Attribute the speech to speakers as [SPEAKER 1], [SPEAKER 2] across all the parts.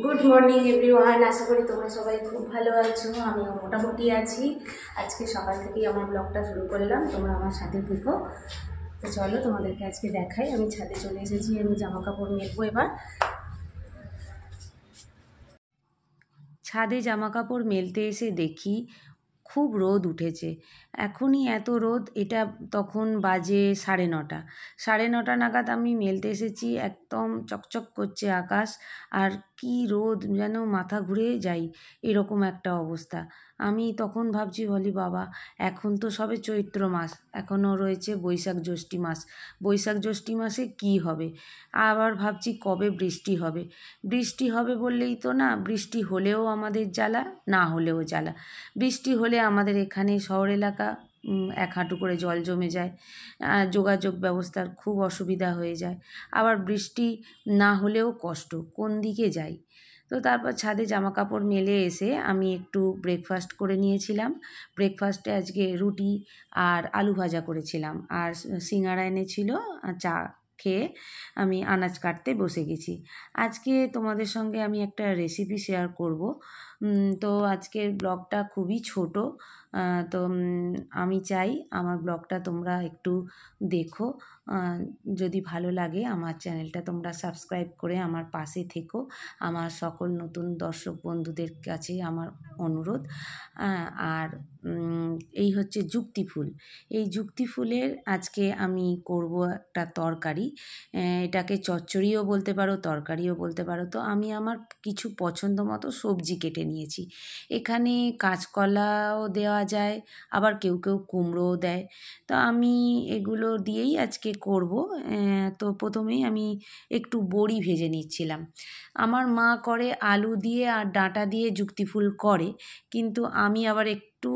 [SPEAKER 1] Good morning everyone, আশা করি তোমরা সবাই খুব ভালো আছো। আমিও মোটামুটি আছি। আজকে সকাল থেকেই আমার ব্লগটা শুরু করলাম, তোমরা আমার সাথে থেকো। তো চলো তোমাদেরকে আজকে দেখাই। আমি ছাদে চলে এসেছি, আমি জামা কাপড় মেলবো এবার। ছাদে জামা কাপড় মেলতে এসে দেখি খুব রোদ উঠেছে। এখনই এত রোদ, এটা তখন বাজে 9:30। 9:30 নাগাদ আমি মেলতে এসেছি, একদম চকচক করছে আকাশ। আর কি রোদ, যেন মাথা ঘুরে যাই এরকম একটা অবস্থা। আমি তখন ভাবছি, বলি বাবা, এখন তো সবে চৈত্র মাস, এখনও রয়েছে বৈশাখ জ্যৈষ্ঠী মাস। বৈশাখ জ্যৈষ্ঠী মাসে কি হবে? আবার ভাবছি কবে বৃষ্টি হবে। বৃষ্টি হবে বললেই তো না, বৃষ্টি হলেও আমাদের জ্বালা, না হলেও জ্বালা। বৃষ্টি হলে আমাদের এখানে শহর এলাকা, 1 হাঁটু করে জল জমে যায়, যোগাযোগ ব্যবস্থার খুব অসুবিধা হয়ে যায়। আবার বৃষ্টি না হলেও কষ্ট, কোন দিকে যাই। তো তারপর ছাদে জামা কাপড় মেলে এসে আমি একটু ব্রেকফাস্ট করে নিয়েছিলাম। ব্রেকফাস্টে আজকে রুটি আর আলু ভাজা করেছিলাম, আর সিঙ্গারা এনেছিল। চা খেয়ে আমি আনাজ কাটতে বসে গেছি। আজকে তোমাদের সঙ্গে আমি একটা রেসিপি শেয়ার করব। তো আজকের ব্লগটা খুবই ছোট। তো আমি চাই আমার ব্লগটা তোমরা একটু দেখো। যদি ভালো লাগে আমার চ্যানেলটা তোমরা সাবস্ক্রাইব করে আমার পাশে থেকো। আমার সকল নতুন দর্শক বন্ধুদের কাছে আমার অনুরোধ। আর এই হচ্ছে যুক্তি ফুল। এই যুক্তি ফুলের আজকে আমি করব একটা তরকারি। এটাকে চচ্চড়িও বলতে পারো, তরকারিও বলতে পারো। তো আমি আমার কিছু পছন্দ মতো সবজি কেটে নিয়েছি। এখানে কাঁচকলাও দেওয়া যায়, আবার কেউ কেউ কুমড়োও দেয়। তো আমি এগুলো দিয়েই আজকে করব। তো প্রথমেই আমি একটু বড়ি ভেজে নিচ্ছিলাম। আমার মা করে আলু দিয়ে আর ডাঁটা দিয়ে যুক্তি ফুল করে, কিন্তু আমি আবার একটু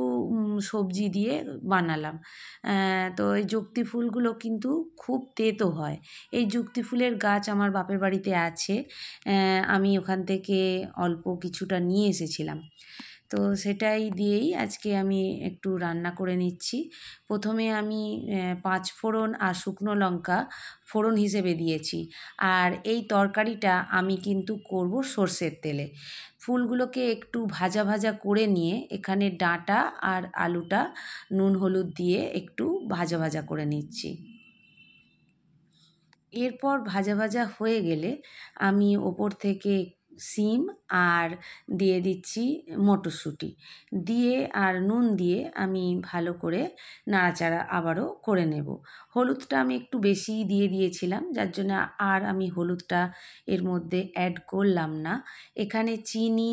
[SPEAKER 1] সবজি দিয়ে বানালাম। তো এই যুক্তি ফুলগুলো কিন্তু খুব তেতো হয়। এই যুক্তি ফুলের গাছ আমার বাপের বাড়িতে আছে। আমি ওখান থেকে অল্প কিছুটা নিয়ে এসেছিলাম। তো সেটাই দিয়েই আজকে আমি একটু রান্না করে নিচ্ছি। প্রথমে আমি 5 ফোড়ন আর শুকনো লঙ্কা ফোড়ন হিসেবে দিয়েছি। আর এই তরকারিটা আমি কিন্তু করব সর্ষের তেলে। ফুলগুলোকে একটু ভাজা ভাজা করে নিয়ে এখানে ডাঁটা আর আলুটা নুন হলুদ দিয়ে একটু ভাজা ভাজা করে নিচ্ছি। এরপর ভাজা ভাজা হয়ে গেলে আমি ওপর থেকে শিম আর দিয়ে দিচ্ছি মটরশুঁটি দিয়ে, আর নুন দিয়ে আমি ভালো করে নাড়াচাড়া আবারও করে নেব। হলুদটা আমি একটু বেশিই দিয়ে দিয়েছিলাম, যার জন্য আর আমি হলুদটা এর মধ্যে অ্যাড করলাম না। এখানে চিনি,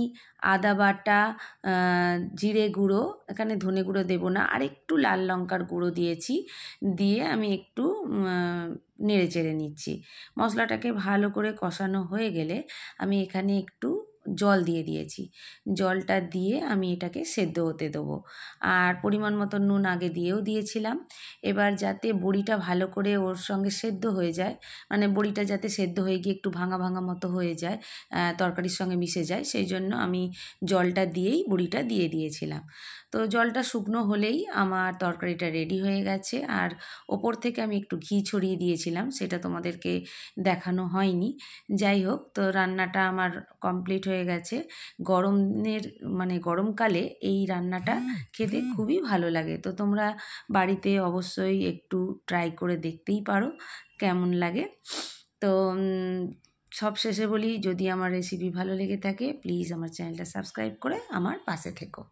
[SPEAKER 1] আদা বাটা, জিরে গুঁড়ো, এখানে ধনে গুঁড়ো দেবো না, আর একটু লাল লঙ্কার গুঁড়ো দিয়েছি। দিয়ে আমি একটু নেড়ে চেড়ে নিচ্ছি। মশলাটাকে ভালো করে কষানো হয়ে গেলে আমি এখানে একটু জল দিয়ে দিয়েছি। জলটা দিয়ে আমি এটাকে সেদ্ধ হতে দেবো। আর পরিমাণ মতো নুন আগে দিয়েও দিয়েছিলাম। এবার যাতে বড়িটা ভালো করে ওর সঙ্গে সেদ্ধ হয়ে যায়, মানে বড়িটা যাতে সেদ্ধ হয়ে গিয়ে একটু ভাঙা ভাঙা মতো হয়ে যায়, তরকারির সঙ্গে মিশে যায়, সেই জন্য আমি জলটা দিয়েই বড়িটা দিয়ে দিয়েছিলাম। তো জলটা শুকনো হলেই আমার তরকারিটা রেডি হয়ে গেছে। আর ওপর থেকে আমি একটু ঘি ছড়িয়ে দিয়েছিলাম, সেটা তোমাদেরকে দেখানো হয়নি। যাই হোক, তো রান্নাটা আমার কমপ্লিট হয়ে গেছে। গরমের মানে গরমকালে এই রান্নাটা খেতে খুবই ভালো লাগে। তো তোমরা বাড়িতে অবশ্যই একটু ট্রাই করে দেখতেই পারো কেমন লাগে। তো সব শেষে বলি, যদি আমার রেসিপি ভালো লেগে থাকে প্লিজ আমার চ্যানেলটা সাবস্ক্রাইব করে আমার পাশে থেকো।